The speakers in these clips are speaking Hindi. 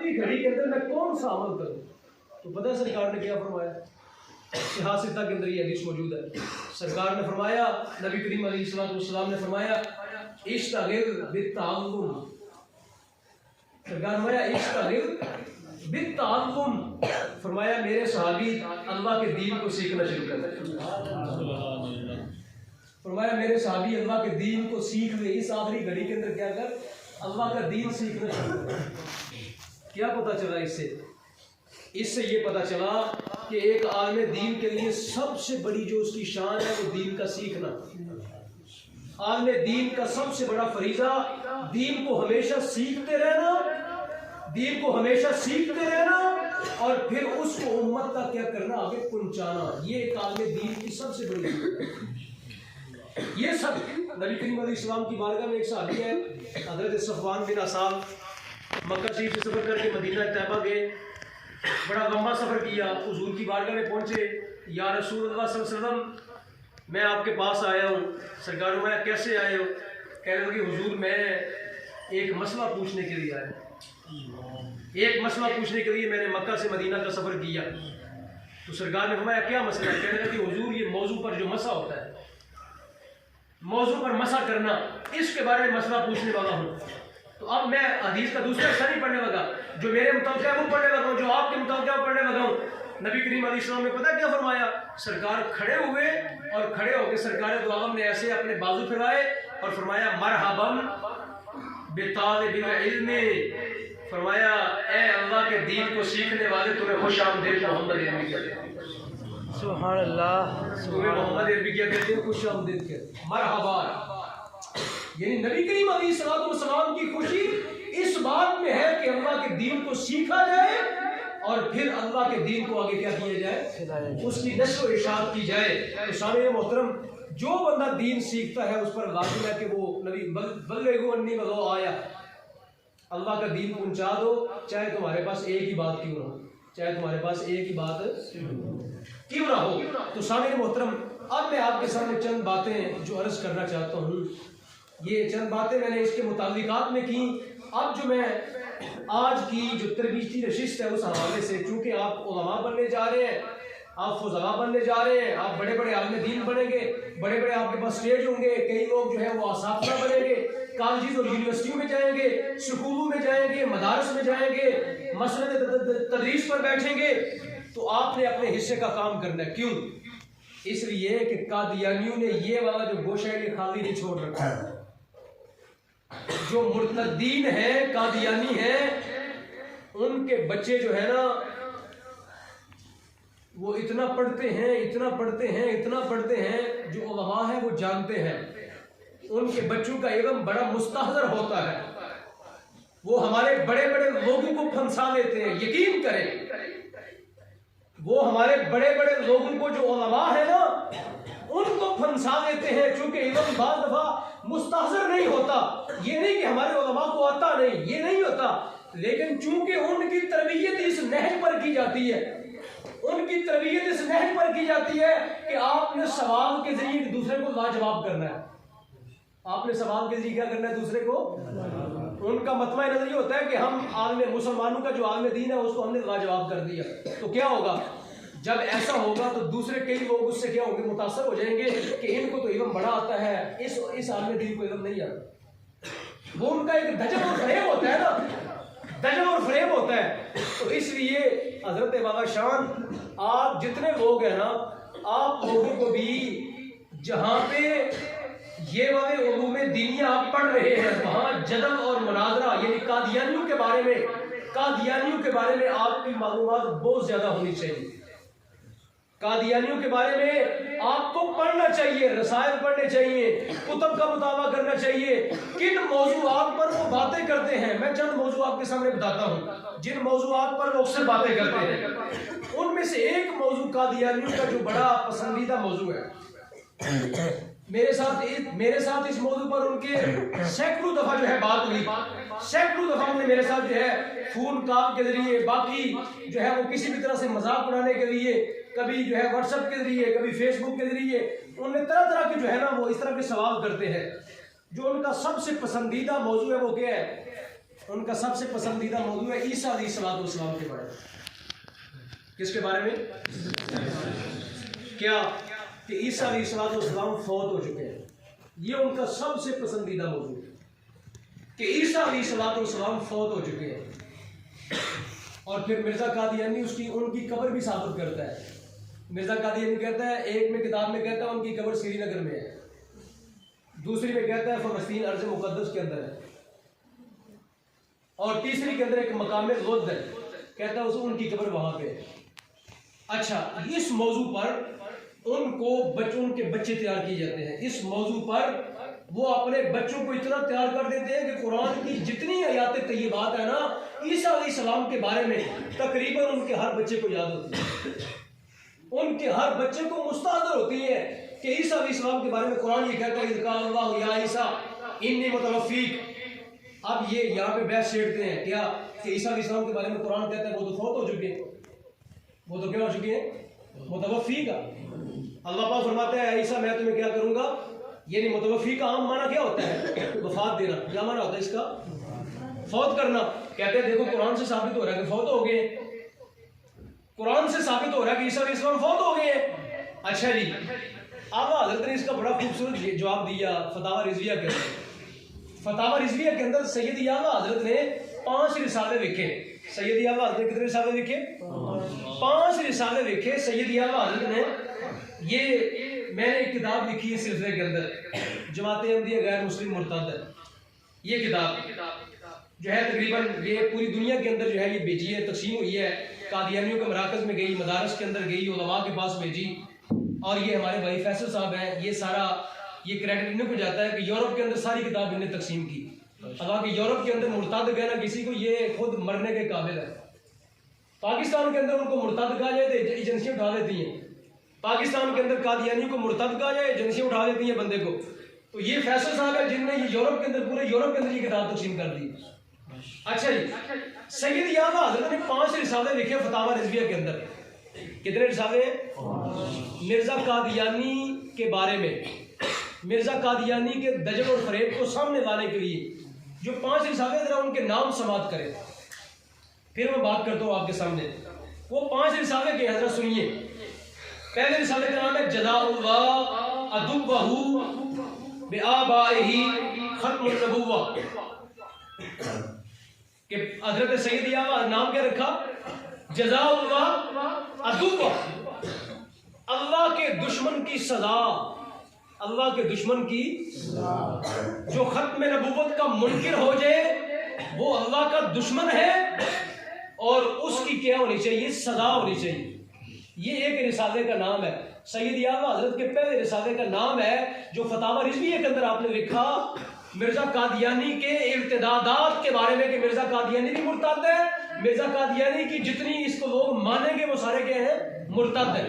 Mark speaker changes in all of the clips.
Speaker 1: आखिरी घड़ी के अंदर मैं कौन सा अमल करूँ? तो पता है सरकार ने क्या फरमाया? सियासता के अंदर ये हदीस मौजूद है। सरकार ने फरमाया, नबी करीम अलैहिस्सलाम ने फरमाया, इश्तगिल बित्ताअल्लुम, सरकार ने फरमाया इश्तगिल बित्ताअल्लुम, फरमाया मेरे सहाबी अल्लाह के दीन को सीखना शुरू कर दे। फरमाया मेरे सहाबी अल्लाह के दीन को सीख ले, इस आखिरी घड़ी के अंदर क्या कर, अल्लाह का दीन सीखना शुरू कर। क्या पता चला इससे ये पता चला कि एक आलिम दीन के लिए सबसे बड़ी जो उसकी शान है वो दीन का सीखना। आलिम दीन का सबसे बड़ा फरीजा दीन को हमेशा सीखते रहना, दीन को हमेशा सीखते रहना और फिर उसको उम्मत का क्या करना, आगे पहुंचाना। ये एक आलिम दीन की सबसे बड़ी ये सब नबी करीम अलैहिस्सलाम की बारगाह में एक सहाबी है हजरत सफवान बिन असाल, मक्का शरीफ से सफर करके मदीना तैयबा गए, बड़ा लंबा सफ़र किया, हुजूर की बारगाह में पहुँचे। या रसूलुल्लाह सल्लल्लाहु अलैहि वसल्लम मैं आपके पास आया हूँ। सरकार ने कहा कैसे आए हो? कह रहे कि हुजूर मैं एक मसला पूछने के लिए आया, एक मसला पूछने के लिए मैंने मक्का से मदीना का सफ़र किया। तो सरकार ने फरमाया क्या मसला? कह रहे कि हुजूर ये मौजू पर जो मसा होता है, मौजू पर मसा करना, इसके बारे में मसला पूछने वाला हूँ। तो अब मैं हदीस का दूसरा हिस्सा नहीं पढ़ने लगा, जो मेरे मुताबिक है वो पढ़ने लगा हूँ, जो आपके मुताबिक है वो पढ़ने लगा हूँ। नबी करीम अलैहिस्सलाम ने पता क्या फरमाया? सरकार खड़े हुए और खड़े होकर सरकार दो आलम ने ऐसे अपने बाजू फैलाए और फरमाया मरहबन बितालिबिल इल्म, फरमाया ए अल्लाह के दीन को सीखने वाले तुम्हें खुश आमदीद मोहम्मद अरबी कहते हैं। सुभान अल्लाह, तुम्हें मोहम्मद अरबी क्या कहते हैं? खुश आमदीद कहते हैं, मरहबा। यानी नबी करीम अलैहिस्सलाम की खुशी इस बात में है कि अल्लाह के दीन को सीखा जाए और फिर अल्लाह के दीन को आगे क्या किया जाए, उसकी नश्र व इशाअत की जाए। तो सामने मोहतरम, जो बंदा दीन सीखता है उस पर लाजिम है कि वो नबी बल्लिगू अन्नी वलो आया, अल्लाह का दीन पहुंचा दो, चाहे तुम्हारे पास एक ही बात क्यों ना हो, चाहे तुम्हारे पास एक ही बात क्यों ना हो। तो सामने मोहतरम, अब मैं आपके सामने चंद बातें जो अर्ज करना चाहता हूँ, ये चंद बातें मैंने इसके मुताबिकात में की। अब जो मैं आज की जो तरबीती नशिस्त है उस हवाले से, चूँकि आप उलमा बनने जा रहे हैं, आप फुज़ला बनने जा रहे हैं, आप बड़े बड़े आलिम दीन बनेंगे, बड़े बड़े आपके पास स्टेज होंगे, कई लोग जो है वो असातिज़ा बनेंगे, कॉलेज और यूनिवर्सिटियों में जाएंगे, स्कूलों में जाएंगे, मदारस में जाएंगे, मसनद तदरीस पर बैठेंगे। तो आपने अपने हिस्से का काम करना है। क्यों? इसलिए कि कादियानियों ने ये वाला जो गोशा है ये खाली नहीं छोड़ रखा है। जो मुर्तदीन है, कादियानी है, उनके बच्चे जो है ना वो इतना पढ़ते हैं, इतना पढ़ते हैं, इतना पढ़ते हैं, जो उलमा है वो जानते हैं उनके बच्चों का इल्म बड़ा मुस्तहज़र होता है। वो हमारे बड़े बड़े लोगों को फंसा लेते हैं। यकीन करें, वो हमारे बड़े बड़े लोगों को जो उलमा है ना उनको फंसा देते हैं, चूंकि इल्म बाज़ दफा मुस्तहज़र नहीं होता। ये नहीं कि हमारे उलमा को आता नहीं, ये नहीं होता, लेकिन चूंकि उनकी तरबियत इस नहज पर की जाती है, उनकी तरबियत इस नहज पर की जाती है कि आपने सवाल के जरिए दूसरे को लाजवाब करना है। आपने सवाल के जरिए क्या करना है? दूसरे को। उनका मतवा नजर ये होता है कि हम आलिम मुसलमानों का जो आलिम दीन है उसको हमने लाजवाब कर दिया। तो क्या होगा? जब ऐसा होगा तो दूसरे कई लोग उससे क्या होंगे? मुतासर हो जाएंगे कि इनको तो इल्म बड़ा आता है, इस आलिम दीन को इल्म नहीं आता। वो उनका एक दजल और फरेब होता है ना, दजल और फरेब होता है। तो इसलिए हजरत बाबा शान, आप जितने लोग हैं ना, आप लोगों को भी जहाँ पे ये वाले उलूम दीनिया आप पढ़ रहे हैं वहाँ जदल और मुनाजरा यानी कादियानियों के बारे में आपकी मालूमात बहुत ज्यादा होनी चाहिए। कादियानियों के बारे में आपको पढ़ना चाहिए, रसायल पढ़ने चाहिए, कुतुब का मुताला करना चाहिए। किन मौजूआत पर वो बातें करते हैं, मैं चंद मौजू आपके सामने बताता हूँ जिन मौजूआत पर वो अक्सर बातें करते हैं। उनमें से एक मौजू कादियानियों का जो बड़ा पसंदीदा मौजू है, मेरे साथ इस मौजू पर उनके सैकड़ों दफा जो है बात हुई, सैकड़ों दफा उन्होंने मेरे साथ जो है फोन कॉल के जरिए, बाकी जो है वो किसी भी तरह से मजाक उड़ाने के लिए, कभी जो है व्हाट्सएप के जरिए, कभी फेसबुक के जरिए, उन्हें तरह तरह के जो है ना वो इस तरह के सवाल करते हैं। जो उनका सबसे पसंदीदा मौजू है वो क्या है? उनका सबसे पसंदीदा मौजू है ईसा अलैहिस्सलाम के बारे में। किसके बारे में? क्या कि ईसा अलैहिस्सलाम फौत हो चुके हैं। ये उनका सबसे पसंदीदा मौजू है कि ईसा अलैहिस्सलाम फौत हो चुके हैं। और फिर मिर्जा कादियानी उनकी कब्र भी साबित करता है। मिर्जा कादियानी कहता है, एक में किताब में कहता है उनकी कब्र श्रीनगर में है, दूसरी में कहता है फलस्तीन अर्ज़ मुक़द्दस के अंदर है, और तीसरी के अंदर एक मकाम ग़ुद है, कहता है उनकी कब्र वहां पे है। अच्छा, इस मौजू पर उनके बच्चे तैयार किए जाते हैं। इस मौजू पर वो अपने बच्चों को इतना तैयार कर देते हैं कि कुरान की जितनी आयातें तय्यबात है ना ईसा अलैहिस्सलाम के बारे में, तकरीबन उनके हर बच्चे को याद होती है। उनके हर बच्चे को मुस्तादर होती है कि ईसा अलैहिस्सलाम के बारे में कुरान ये कहता है अल्लाह या ईसा इन्नी मुतवफ़्फ़ीक। अब ये यहाँ पे बहस छेड़ते हैं क्या कि ईसा अलैहिस्सलाम के बारे में कुरान कहता है वो तो फौत हो चुके हैं। वो तो क्या हो चुके हैं? मुतवफ़्फ़ी का। अल्लाह पाक फरमाता है ईसा मैं तुम्हें क्या करूंगा, यानी मुतवफ़्फ़ी का आम माना क्या होता है? वफात देना। क्या माना होता है इसका? फौत करना। कहते हैं देखो कुरान से साबित हो रहा है कि फौत हो गए, कुरान से साबित हो रहा है कि ईसा अलैहिस्सलाम फौत हो गए। अच्छा जी, आला हज़रत ने इसका बड़ा खूबसूरत जवाब दिया फतावा रिज़विया के अंदर। फतावा रिज़विया के अंदर सैयद आला हज़रत ने 5 रिसाले लिखे। सैयद आला हज़रत ने कितने रिसाले लिखे? 5 रिसाले लिखे सैयद आला हज़रत ने। ये मैंने एक किताब लिखी है सिलसिले के अंदर, जमात अहमदिया गैर मुस्लिम मुर्तद। ये किताब जो है तकरीबन ये पूरी दुनिया के अंदर जो है ये भेजी है, तकसीम हुई है, कादियानियों के मराकज़ में गई, मदारस के अंदर गई, उलमा के पास भेजी। और ये हमारे भाई फैसल साहब हैं, ये सारा ये क्रेडिट इन्हें को जाता है कि यूरोप के अंदर सारी किताब इन्हें तकसीम की। हालांकि यूरोप के अंदर मुर्तद कहना किसी को ये खुद मरने के काबिल है। पाकिस्तान के अंदर उनको मुर्तद कहा जाए तो एजेंसियाँ उठा लेती हैं। पाकिस्तान के अंदर कादियानी को मुर्तद कहा जाए, एजेंसियाँ उठा लेती हैं बंदे को। तो ये फैसल साहब है जिनने ये यूरोप के अंदर पूरे यूरोप के अंदर ये किताब तकसीम कर दी। अच्छा जी, सैयद आला हज़रत ने 5 रिसाले लिखे फतावा रिज़विया के अंदर। कितने रिसाले? मिर्जा कादियानी के बारे में, मिर्जा कादियानी के दजल और फरेब को सामने लाने के लिए जो 5 रिसाले, जरा उनके नाम समाप्त करें फिर मैं बात करता हूँ आपके सामने। वो 5 रिसाले के जरा सुनिए। पहले रिसाले का नाम है जज़ाउल्लाह अदुव्वहु बिआबाइही खत्मुन नबुव्वा। कि हज़रत सैयद आला नाम क्या रखा? जज़ाउल्लाह अदुव्वह, अल्लाह के दुश्मन की सजा। अल्लाह के दुश्मन की जो खत्म नबुव्वत का मुनकिर हो जाए वो अल्लाह का दुश्मन है और उसकी क्या होनी चाहिए? सजा होनी चाहिए। ये एक रिसाले का नाम है। सैयद आला हज़रत के पहले रिसाले का नाम है जो फतावा रिज़विया के अंदर आपने लिखा मिर्जा कादियानी के इर्तिदादात के बारे में कि मिर्जा कादियानी भी मुर्तद है, मिर्जा कादियानी की जितनी इसको लोग मानेंगे वो सारे क्या हैं? मुर्तद है।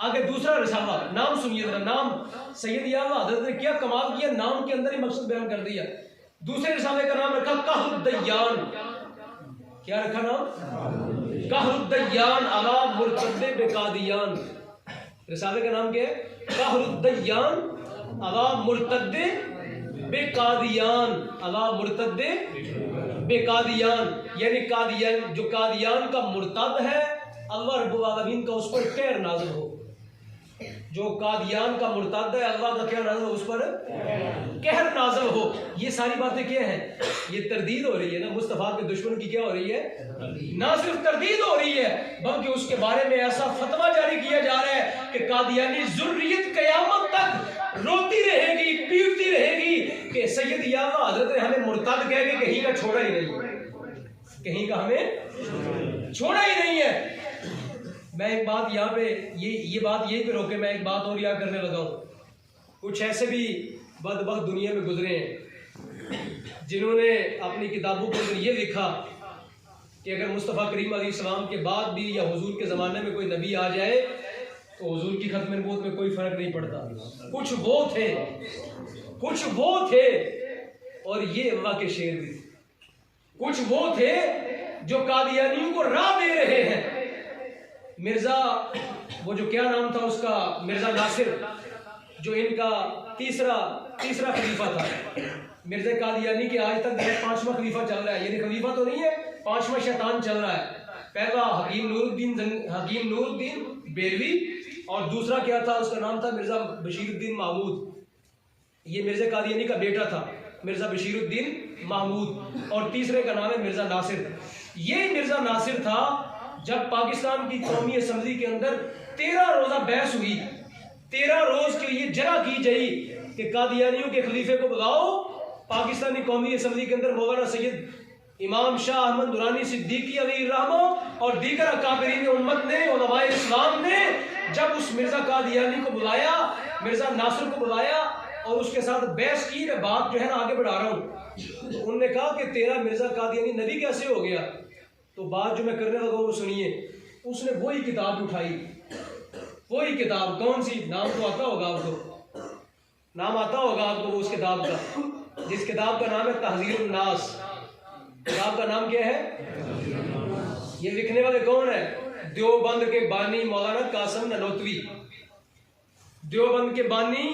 Speaker 1: आगे दूसरा रिसाला, नाम सुनिए जरा। नाम सैयद आला हज़रत ने क्या कमाल किया, नाम के अंदर ही मकसद बयान कर दिया। दूसरे रिसाले का नाम रखा कहरुद्दय्यान। क्या रखा नाम? कहरुद्दय्यान अला मुर्तद बेकादियान। रिसाले का नाम क्या है? कहरुद्दय्यान अला मुर्तद बेकादियान, अला मुर्तद बेकादियान, यानी कादियान जो कादियान का मुर्तद है अल्लाह रब्बुल आलमीन का उस पर कहर नाज़िल हो। जो कादियान का मुर्तद है अल्लाह का क्या नाज़िल हो? उस पर कहर नाज़िल हो। ये सारी बातें क्या हैं? ये तरदीद हो रही है ना, मुस्तफ़ा के दुश्मन की क्या हो रही है? ना सिर्फ तरदीद हो रही है बल्कि उसके बारे में ऐसा फतवा जारी किया जा रहा है कि कादियानी ज़ुर्रियत क़यामत तक रोती रहेगी, पीटती रहेगी कि सैयद आला हज़रत ने हमें मुर्तद कह के कहीं का छोड़ा ही नहीं है, कहीं का हमें छोड़ा ही नहीं है। मैं एक बात यहाँ पे ये बात यही पे रोके, मैं एक बात और याद करने लगा हूँ। कुछ ऐसे भी बदबख्त दुनिया में गुजरे हैं जिन्होंने अपनी किताबों के अंदर ये लिखा कि अगर मुस्तफ़ा करीम अलैहिस्सलाम के बाद भी या हुजूर के ज़माने में कोई नबी आ जाए तो हुजूर की खत्म नबूवत में कोई फ़र्क नहीं पड़ता। कुछ वो थे और ये अल्लाह के शेर भी, कुछ वो थे जो कादियानियों को राह दे रहे हैं। मिर्जा वो जो क्या नाम था उसका, मिर्जा नासिर, जो इनका तीसरा खलीफा था, मिर्जा कादियानी के आज तक 5वां खलीफा चल रहा है, यानी खलीफा तो नहीं है, 5वां शैतान चल रहा है। पहला हकीम नूरुद्दीन बेरवी, और दूसरा क्या था, उसका नाम था मिर्जा बशीरुद्दीन महमूद। ये मिर्जा कादियानी का बेटा था, मिर्जा बशीरुद्दीन महमूद, और तीसरे का नाम है मिर्जा नासिर। ये मिर्जा नासिर था जब पाकिस्तान की कौमी असम्बली के अंदर 13 रोजा बहस हुई, 13 रोज के लिए जरा की गई कि कादियानियों के खलीफे को बुलाओ। पाकिस्तानी कौमी असम्बली के अंदर मौलाना सैयद इमाम शाह अहमद दुरानी सिद्दीकी अली रहमो और दीगर अकाबरीन उम्मत ने, उलमाए इस्लाम ने जब उस मिर्जा कादियानी को बुलाया, मिर्जा नासिर को बुलाया और उसके साथ बहस की, मैं बात जो है ना आगे बढ़ा रहा हूँ। तो उन्होंने कहा कि तेरा मिर्जा कादियानी नबी कैसे हो गया? तो बात जो मैं करने लगा वो सुनिए। उसने वही किताब उठाई, वही किताब, कौन सी, नाम तो आता होगा आपको, नाम आता होगा आपको उस किताब का, जिस किताब का नाम है तहज़ीरुन नास। किताब का नाम क्या है? ये लिखने वाले कौन है? देवबंद के बानी मौलाना कासिम ननोतवी। देवबंद के बानी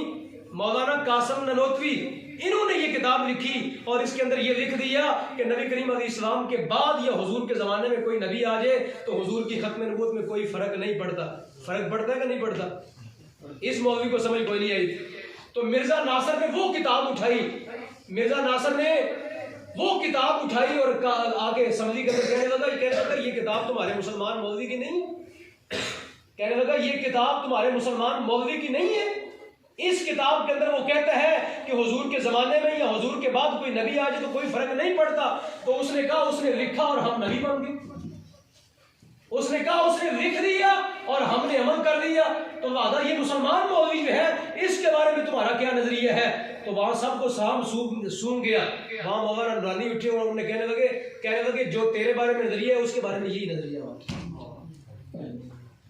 Speaker 1: मौलाना कासिम ननोतवी, इन्होंने ये किताब लिखी और इसके अंदर ये लिख दिया कि नबी करीम अलैहिस्सलाम के बाद या हुजूर के ज़माने में कोई नबी आ जाए तो हुजूर की खत्म नबूवत में कोई फ़र्क नहीं पड़ता। फ़र्क पड़ता है कि नहीं पड़ता? इस मौलवी को समझ कोई नहीं आई। तो मिर्ज़ा नासिर ने वो किताब उठाई, मिर्ज़ा नासिर ने वो किताब उठाई और आगे समझी कर कहने लगा, ये किताब तुम्हारे मुसलमान मौलवी की नहीं है। कहने लगा ये किताब तुम्हारे मुसलमान मौलवी की नहीं है। इस किताब के अंदर वो कहता है कि हुजूर के ज़माने में या हुजूर के बाद कोई नबी आ जाए तो कोई फ़र्क नहीं पड़ता। तो उसने कहा, उसने लिखा और हम नबी बन गए। उसने कहा उसने लिख दिया और हमने अमल कर दिया, तो वादा ये मुसलमान मौलवी जो है इसके बारे में तुम्हारा क्या नजरिया है? तो वहां सबको साम सूंघ गया। वहां मौलाना नूरानी उठे और उन्होंने कहने लगे जो तेरे बारे में नजरिया है उसके बारे में यही नजरिया है।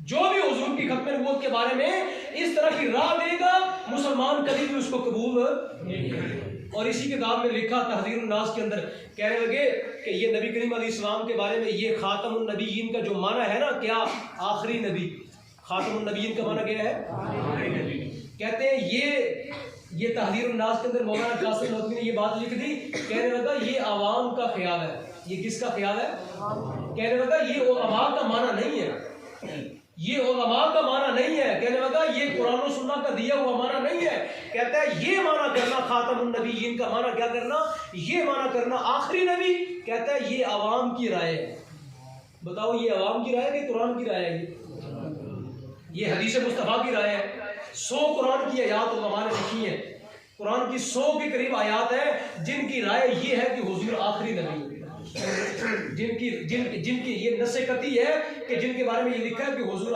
Speaker 1: जो भी हुजूर की खत्म नबूवत के बारे में इस तरह की राह देगा, मुसलमान कभी भी उसको कबूल नहीं करेगा। और इसी किताब में लिखा तहज़ीरुन नास के अंदर, कहने लगे कि ये नबी करीम अलैहिस्सलाम के बारे में ये खातमुन नबीयीन का जो माना है ना, क्या आखिरी नबी, खातमुन नबीयीन का माना क्या है? कहते हैं ये तहज़ीरुन नास के अंदर मौलाना कासिम ननोतवी ने ये बात लिख दी। कहने लगा ये आवाम का ख्याल है। ये किसका ख्याल है? कहने लगा ये उलमा का माना नहीं है, ये उलमा का माना नहीं है। कहने लगा ये कुरान और सुन्नत का दिया हुआ माना नहीं है। कहता है ये माना करना खातमुन नबीयीन का माना क्या करना? ये माना करना आखिरी नबी। कहता है ये आवाम की राय है। बताओ ये आवाम की राय है कि कुरान की राय है? ये हदीस मुस्तफा की राय है। 100 कुरान की आयात उलमा ने लिखी है, कुरान की 100 के करीब आयात है जिनकी राय ये है कि हुजूर आखिरी नबी है, जिनकी ये नस्से कती है कि जिनके बारे में ये लिखा है कि हुजूर